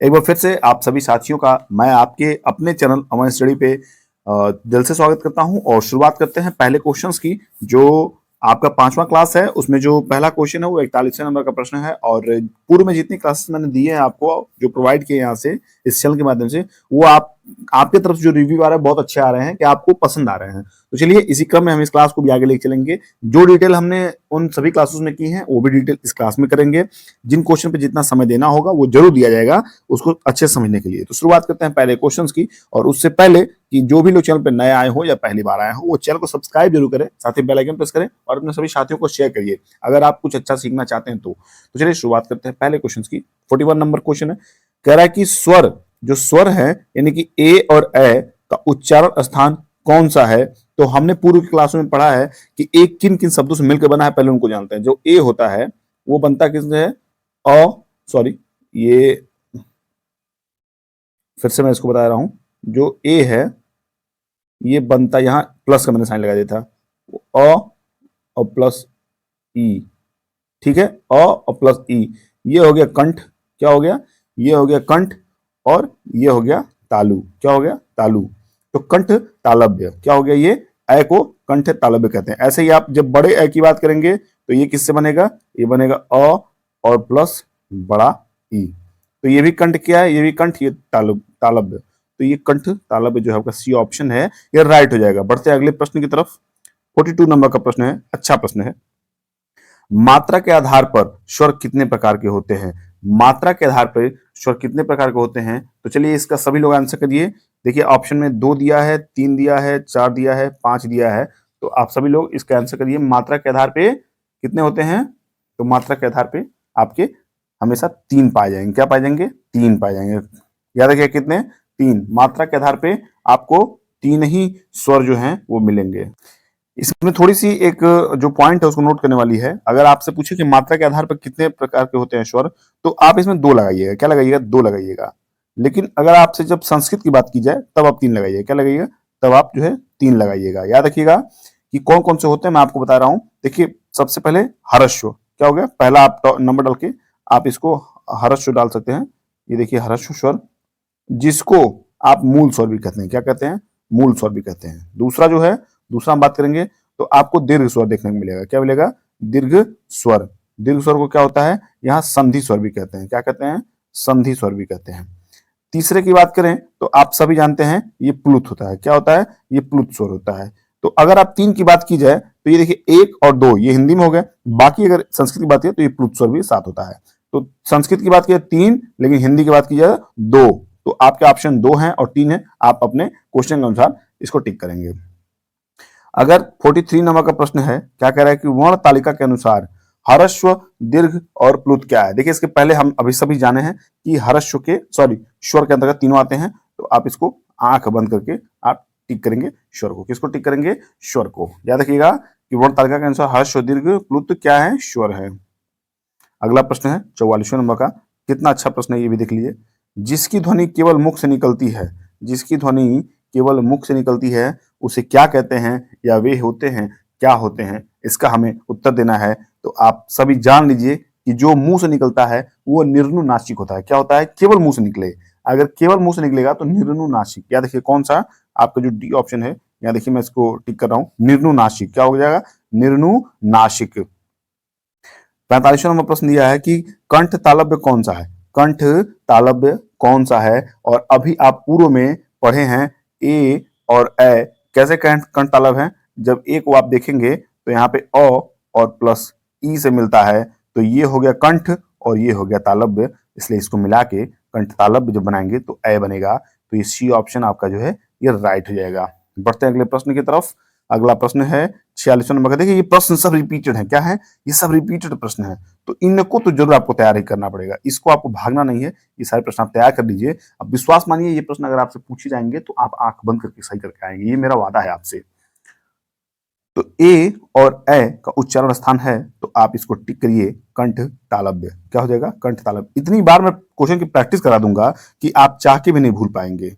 एक बार फिर से आप सभी साथियों का मैं आपके अपने चैनल अमन स्टडी पे दिल से स्वागत करता हूं और शुरुआत करते हैं पहले क्वेश्चंस की। जो आपका 5वां क्लास है उसमें जो पहला क्वेश्चन है वो 41वें नंबर का प्रश्न है और पूर्व में जितनी क्लासेस मैंने दी है आपको जो प्रोवाइड किए यहाँ से इस चैनल के माध्यम से वो आपके तरफ से जो रिव्यू आ रहे हैं बहुत अच्छे आ रहे हैं कि आपको पसंद आ रहे हैं। तो चलिए इसी क्रम में हम इस क्लास को भी आगे लेके चलेंगे। जो डिटेल हमने उन सभी क्लासेस में की है वो भी डिटेल इस क्लास में करेंगे। जिन क्वेश्चन पे जितना समय देना होगा वो जरूर दिया जाएगा उसको अच्छे समझने के लिए। तो शुरुआत करते हैं पहले क्वेश्चंस की। और उससे पहले कि जो भी लोग चैनल पे नए आए हो या पहली बार आए हो वो चैनल को सब्सक्राइब जरूर करें, साथ ही बेल आइकन प्रेस करें और अपने सभी साथियों को शेयर करिए अगर आप कुछ अच्छा सीखना चाहते हैं तो चलिए शुरुआत करते हैं पहले क्वेश्चन की। 41 नंबर क्वेश्चन है, कह रहा है कि जो स्वर है यानी कि ए और ए का उच्चारण स्थान कौन सा है। तो हमने पूर्व की क्लासों में पढ़ा है कि ए किन किन शब्दों से मिलकर बना है, पहले उनको जानते हैं। जो ए होता है वो बनता किससे है, सॉरी ये फिर से मैं इसको बता रहा हूं। जो ए है ये बनता, यहां प्लस का मैंने साइन लगा दिया था, अ और प्लस ई, ठीक है, अ और प्लस ई। ये हो गया कंठ, क्या हो गया, ये हो गया कंठ और ये हो गया तालु, क्या हो गया तालु। तो कंठ तालव्य क्या हो गया, ये ए को कंठ तालव्य कहते हैं। ऐसे ही आप जब बड़े ए की बात करेंगे तो ये किससे बनेगा, ये बनेगा अ और प्लस बड़ा ई। तो ये भी कंठ क्या है, ये भी कंठ, ये तालव्य। तो ये कंठ तालव्य जो है आपका सी ऑप्शन है, ये राइट हो जाएगा। बढ़ते हैं अगले प्रश्न की तरफ। 42 नंबर का प्रश्न है, अच्छा प्रश्न है। मात्रा के आधार पर स्वर कितने प्रकार के होते हैं। मात्रा के आधार पर स्वर कितने प्रकार के होते हैं, तो चलिए इसका सभी लोग आंसर करिए। देखिए ऑप्शन में 2 दिया है, 3 दिया है, 4 दिया है, 5 दिया है। तो आप सभी लोग इसका आंसर करिए। मात्रा के आधार पे कितने होते हैं, तो मात्रा के आधार पे आपके हमेशा 3 पाए जाएंगे। क्या पाए जाएंगे, 3 पाए जाएंगे। याद रखिए कितने, 3। मात्रा के आधार पे आपको 3 ही स्वर जो हैं वो मिलेंगे। इसमें थोड़ी सी एक जो पॉइंट है उसको नोट करने वाली है। अगर आपसे पूछे कि मात्रा के आधार पर कितने प्रकार के होते हैं स्वर, तो आप इसमें 2 लगाइएगा। क्या लगाइएगा, 2 लगाइएगा। लेकिन अगर आपसे जब संस्कृत की बात की जाए तब आप 3 लगाइएगा। क्या लगाइएगा, तब आप जो है 3 लगाइएगा। याद रखिएगा कि कौन कौन से होते हैं मैं आपको बता रहा हूं। देखिए सबसे पहले हर्षस्व, क्या हो गया, पहला आप नंबर डाल के आप इसको हर्षस्व डाल सकते हैं। ये देखिए हर्षस्व स्वर, जिसको आप मूल स्वर भी कहते हैं। क्या कहते हैं, मूल स्वर भी कहते हैं। दूसरा जो है, दूसरा हम बात करेंगे तो आपको दीर्घ स्वर देखने को मिलेगा। क्या मिलेगा, दीर्घ स्वर। दीर्घ स्वर को क्या होता है, यहाँ संधि स्वर भी कहते हैं। क्या कहते हैं, संधि स्वर भी कहते हैं। तीसरे की बात करें तो आप सभी जानते हैं ये प्लुत होता है। क्या होता है, ये प्लुत स्वर होता है। तो अगर आप 3 की बात की जाए तो ये देखिए 1 और 2 ये हिंदी में हो गए। बाकी अगर संस्कृत की बात की तो ये प्लुत स्वर भी साथ होता है। तो संस्कृत की बात की जाए 3, लेकिन हिंदी की बात की जाए 2। तो आपके ऑप्शन 2 है और 3 है। आप अपने क्वेश्चन के अनुसार इसको टिक करेंगे। अगर 43 नंबर का प्रश्न है, क्या कह रहा है कि वर्ण तालिका के अनुसार हर्षस्व, दीर्घ और प्लुत क्या है। देखिए इसके पहले हम अभी सभी जाने हैं कि हर्षस्व के स्वर के अंतर्गत तीनों आते हैं। तो आप इसको आंख बंद करके आप टिक करेंगे स्वर को। किसको टिक करेंगे, स्वर को। याद रखिएगा कि वर्ण तालिका के अनुसार हर्षस्व, दीर्घ, प्लुत क्या है, स्वर है। अगला प्रश्न है 44वें नंबर का। कितना अच्छा प्रश्न है ये भी देख लीजिए। जिसकी ध्वनि केवल मुख से निकलती है, जिसकी ध्वनि केवल मुख से निकलती है उसे क्या कहते हैं, या वे होते हैं, क्या होते हैं, इसका हमें उत्तर देना है। तो आप सभी जान लीजिए कि जो मुंह से निकलता है वो निर्नुनासिक होता है। क्या होता है, केवल मुंह से निकले। अगर केवल मुंह से निकलेगा तो निर्नुनासिक। या देखिए कौन सा, आपका जो डी ऑप्शन है, यहाँ देखिए मैं इसको टिक कर रहा हूं, निर्नुनासिक। क्या हो जाएगा, निर्नुनासिक। 45वां नंबर प्रश्न दिया है कि कंठ तालव्य कौन सा है। कंठ तालव्य कौन सा है, और अभी आप पूर्व में पढ़े हैं ए और ए कैसे कंठ तालव्य है। जब ए को आप देखेंगे तो यहाँ पे अ और प्लस ई से मिलता है, तो ये हो गया कंठ और ये हो गया तालव्य। इसलिए इसको मिला के कंठ तालव्य जब बनाएंगे तो ए बनेगा। तो ये सी ऑप्शन आपका जो है ये राइट हो जाएगा। बढ़ते हैं अगले प्रश्न की तरफ। अगला प्रश्न है 46वां नंबर का। देखिए ये प्रश्न सब रिपीटेड है। क्या है, ये सब रिपीटेड प्रश्न है। तो इनको तो जरूर आपको तैयार ही करना पड़ेगा। इसको आपको भागना नहीं है। ये सारे प्रश्न आप तैयार कर लीजिए। अब विश्वास मानिए ये प्रश्न अगर आपसे पूछे जाएंगे तो आप आंख बंद करके सही करके आएंगे। ये मेरा वादा है आपसे। तो ए और ए का उच्चारण स्थान है तो आप इसको टिक करिए, कंठ तालव्य। क्या हो जाएगा, कंठ तालव्य। इतनी बार मैं क्वेश्चन की प्रैक्टिस करा दूंगा कि आप चाह के भी नहीं भूल पाएंगे।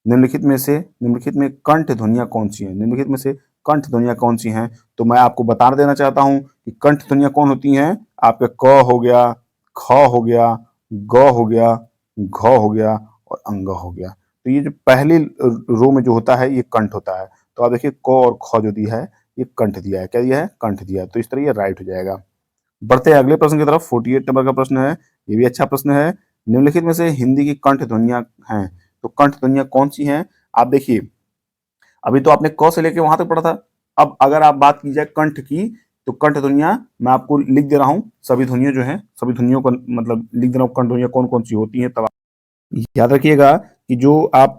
निम्नलिखित में कंठ ध्वनियां कौन सी हैं, निम्नलिखित में से कंठ ध्वनियां कौन सी हैं। तो मैं आपको बता देना चाहता हूं कि कंठ ध्वनियां कौन होती हैं। आपका क हो गया, ख हो गया, ग हो गया, घ हो गया और अंग हो गया। तो ये जो पहली रो में जो होता है ये कंठ होता है। तो आप देखिए क और ख जो दिया है ये कंठ दिया है। क्या दिया है? कंठ दिया है। तो इस तरह ये राइट हो जाएगा। बढ़ते हैं अगले प्रश्न की तरफ। 48 नंबर का प्रश्न है, ये भी अच्छा प्रश्न है। निम्नलिखित में से हिंदी की कंठ ध्वनियां हैं, तो कंठ ध्वनियां कौन सी हैं? आप देखिए, अभी तो आपने क से लेके वहां तक पढ़ा था। अब अगर आप बात की जाए कंठ की, तो कंठ ध्वनियां मैं आपको लिख दे रहा हूं। सभी ध्वनियां जो हैं, सभी ध्वनियों को मतलब लिख दे रहा हूं, कंठ ध्वनियां कौन कौन सी होती हैं। तब याद रखिएगा कि जो आप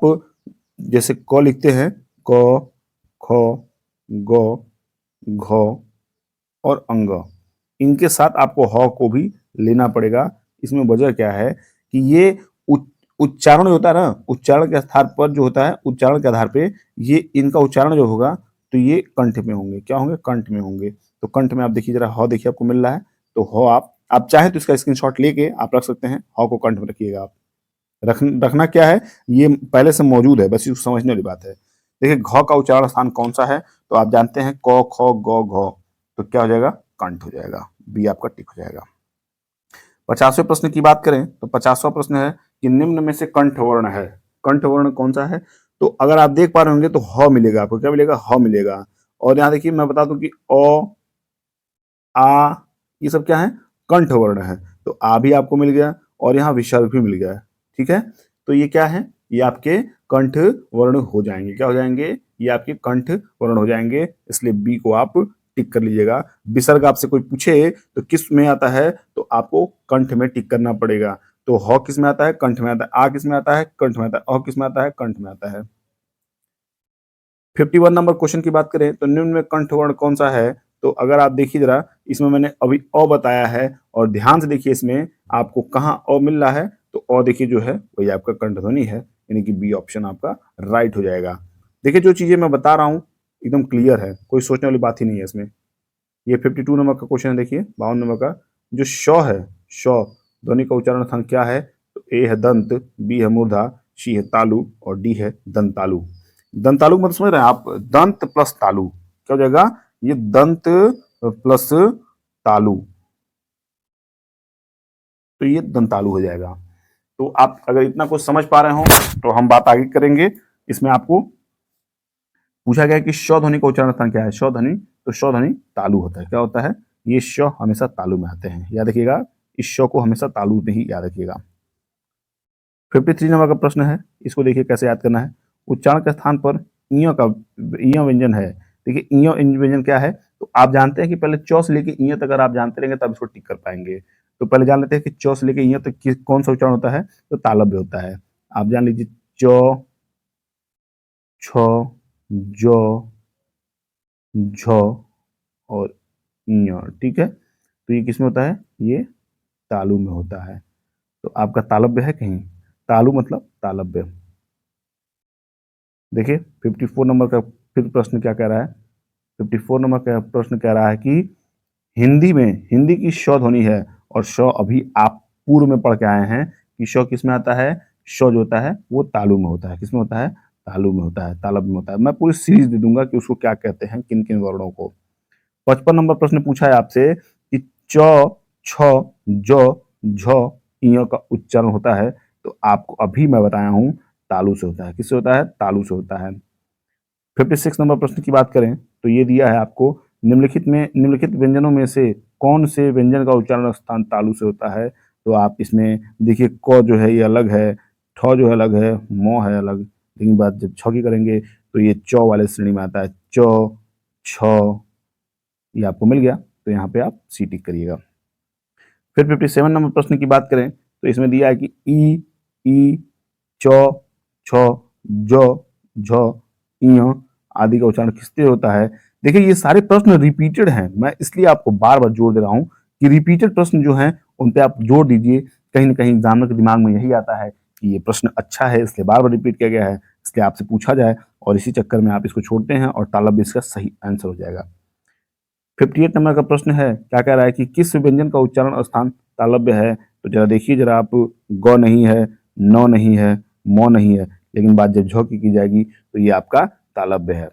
जैसे क लिखते हैं, क, ख, ग, घ और अंग, इनके साथ आपको ह को भी लेना पड़ेगा। इसमें वजह क्या है कि ये उच्चारण जो होता है ना, उच्चारण के आधार पर जो होता है, उच्चारण के आधार पे ये इनका उच्चारण जो होगा तो ये कंठ में होंगे। क्या होंगे? कंठ में होंगे। तो कंठ में आप देखिए जरा, ह देखिए आपको मिल रहा है, तो ह आप चाहे तो इसका स्क्रीनशॉट लेके आप रख सकते हैं। ह को कंठ में रखिएगा आप। रखना क्या है, ये पहले से मौजूद है, बस इसको समझने वाली बात है। देखिए घ का उच्चारण स्थान कौन सा है, तो आप जानते हैं क ख ग घ, तो क्या हो जाएगा? कंठ हो जाएगा। बी आपका टिक हो जाएगा। 50वें प्रश्न की बात करें तो 50वां प्रश्न है कि निम्न में से कंठ वर्ण है, कंठ वर्ण कौन सा है? तो अगर आप देख पा रहे होंगे तो ह मिलेगा आपको। क्या मिलेगा? ह मिलेगा। और यहाँ देखिए मैं बता दूं कि अ, आ, ये सब क्या है? कंठ वर्ण है। तो आ भी आपको मिल गया और यहाँ विसर्ग भी मिल गया। ठीक है, तो ये क्या है? ये आपके कंठ वर्ण हो जाएंगे। क्या हो जाएंगे? ये आपके कंठ वर्ण हो जाएंगे। इसलिए बी को आप टिक कर लीजिएगा। विसर्ग आपसे कोई पूछे तो किस में आता है, तो आपको कंठ में टिक करना पड़ेगा। तो ह किस में आता है? कंठ में आता है। आ किस में आता है? कंठ में आता है। अ किस में आता है? कंठ में आता है। 51 नंबर क्वेश्चन की बात करें तो निम्न में कंठ वर्ण कौन सा है? तो अगर आप देखिए जरा, इसमें मैंने अभी अ बताया है और ध्यान से देखिए इसमें आपको कहाँ अ मिल रहा है, तो अ देखिए जो है वही आपका कंठ ध्वनि है, यानी कि बी ऑप्शन आपका राइट हो जाएगा। देखिए जो चीजें मैं बता रहा हूँ एकदम क्लियर है, कोई सोचने वाली बात ही नहीं है इसमें। ये 52 नंबर का क्वेश्चन है। देखिए 52 नंबर का जो श है, श ध्वनि का उच्चारण स्थान क्या है? तो ए है दंत, बी है मूर्धा, सी है तालु और डी है दंतालु। दंतालु मतलब समझ रहे हैं आप? दंत प्लस तालु क्या हो जाएगा? ये दंत प्लस तालु, तो ये दंतालु हो जाएगा। तो आप अगर इतना कुछ समझ पा रहे हो तो हम बात आगे करेंगे। इसमें आपको पूछा गया कि श ध्वनि का उच्चारण स्थान क्या है? श ध्वनि, तो श ध्वनि तालु होता है। क्या होता है? ये श हमेशा तालु में आते हैं। याद रखिएगा, इस श को हमेशा तालु में ही याद रखिएगा। 53 नंबर का प्रश्न है, इसको देखिए कैसे याद करना है। उच्चारण के स्थान पर ईय का ईय व्यंजन है। देखिए ईय व्यंजन क्या है, तो आप जानते हैं कि पहले च से लेके ईय तक अगर आप जानते रहेंगे तब इसको टिक कर पाएंगे। तो पहले जान लेते हैं कि च से लेके ईय तक कौन सा उच्चारण होता है, तो तालव्य होता है। आप जान लीजिए च, छ, ज, झ और ञ। ठीक है, तो ये किसमें होता है? ये तालु में होता है। तो आपका तालव्य है कहीं, तालु मतलब तालव्य। देखिए 54 नंबर का फिर प्रश्न क्या कह रहा है? 54 नंबर का प्रश्न कह रहा है कि हिंदी में, हिंदी की श ध्वनि है और श अभी आप पूर्व में पढ़ के आए हैं कि श किस में आता है? श जो होता है वो तालु में होता है। किस में होता है? तालु में होता है, तालब में होता है। मैं पूरी सीरीज दे दूंगा कि उसको क्या कहते हैं, किन किन वर्णों को। 55 नंबर प्रश्न पूछा है आपसे कि च, छ, ज, झ, ञ का उच्चारण होता है, तो आपको अभी मैं बताया हूं तालु से होता है। किससे होता है? तालु से होता है। 56 नंबर प्रश्न की बात करें तो ये दिया है आपको, निम्नलिखित व्यंजनों में से कौन से व्यंजन का उच्चारण स्थान तालु से होता है? तो आप इसमें देखिए क जो है ये अलग है, ठ जो है अलग है, म है अलग, लेकिन बात जब छ की करेंगे तो ये च वाले श्रेणी में आता है। च, छ, ये आपको मिल गया, तो यहाँ पे आप सी टिक करिएगा। फिर 57 नंबर प्रश्न की बात करें तो इसमें दिया है कि ई, च, छ, ज, झ, ञ आदि का उच्चारण किससे होता है? देखिए ये सारे प्रश्न रिपीटेड हैं, मैं इसलिए आपको बार बार जोर दे रहा हूं कि रिपीटेड प्रश्न जो हैं उन पे आप जोर दीजिए। कहीं ना कहीं एग्जामिनर के दिमाग में यही आता है कि ये प्रश्न अच्छा है इसलिए बार बार रिपीट किया गया है, इसलिए आपसे पूछा जाए और इसी चक्कर में आप इसको छोड़ते हैं और तालब इसका सही आंसर हो जाएगा। 58 नंबर का प्रश्न है, क्या कह रहा है कि किस व्यंजन का उच्चारण स्थान तालव्य है? तो जरा देखिए जरा आप, ग नहीं है, न नहीं है, म नहीं है, लेकिन बात जब झ की जाएगी तो ये आपका तालव्य है।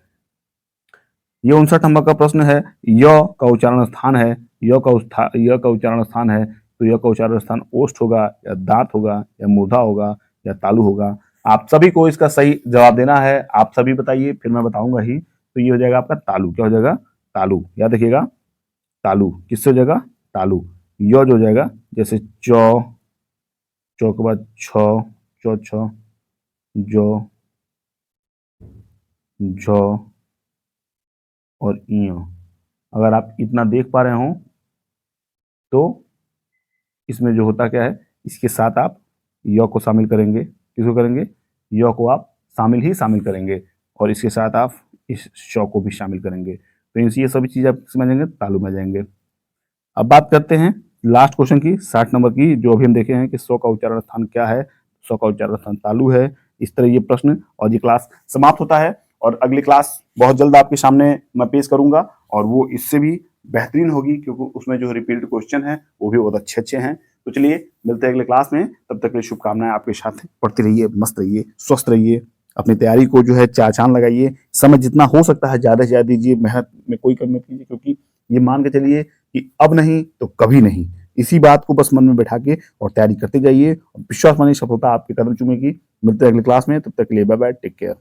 ये 59 नंबर का प्रश्न है, य का उच्चारण स्थान है, य का उच्चारण स्थान है तो य का उच्चारण स्थान ओष्ठ होगा या दांत होगा या मूर्धा होगा या तालु होगा। आप सभी को इसका सही जवाब देना है, आप सभी बताइए, फिर मैं बताऊंगा ही। तो ये हो जाएगा आपका तालु। क्या हो जाएगा? तालु। याद रखिएगा, तालु किससे हो जाएगा? तालु। य जो हो जाएगा जैसे चौ, चौ के बाद छ, चौ छ, जो, झ और इयो। अगर आप इतना देख पा रहे हो तो इसमें जो होता क्या है, इसके साथ आप य को शामिल करेंगे। किसको करेंगे? य को आप शामिल ही शामिल करेंगे और इसके साथ आप इस श को भी शामिल करेंगे। तो इनसे ये सभी चीज़ आप समझ जाएंगे, तालु में जाएंगे। अब बात करते हैं लास्ट क्वेश्चन की, 60 नंबर की, जो अभी हम देखे हैं कि सौ का उच्चारण स्थान क्या है। सौ का उच्चारण स्थान तालु है। इस तरह ये प्रश्न और ये क्लास समाप्त होता है और अगली क्लास बहुत जल्द आपके सामने मैं पेश करूंगा और वो इससे भी बेहतरीन होगी क्योंकि उसमें जो रिपीटेड क्वेश्चन है वो भी बहुत अच्छे अच्छे हैं। तो चलिए मिलते हैं अगले क्लास में, तब तक के लिए शुभकामनाएं आपके साथ। पढ़ते रहिए, मस्त रहिए, स्वस्थ रहिए, अपनी तैयारी को जो है चार चांद लगाइए, समय जितना हो सकता है ज़्यादा से ज़्यादा दीजिए, मेहनत में कोई कमी मत कीजिए, क्योंकि ये मान के चलिए कि अब नहीं तो कभी नहीं। इसी बात को बस मन में बैठा के और तैयारी करते जाइए और विश्वास मानिए सफलता आपके कदम चूमेगी। मिलते हैं अगली क्लास में, तब तक के लिए बाय बाय, टेक केयर।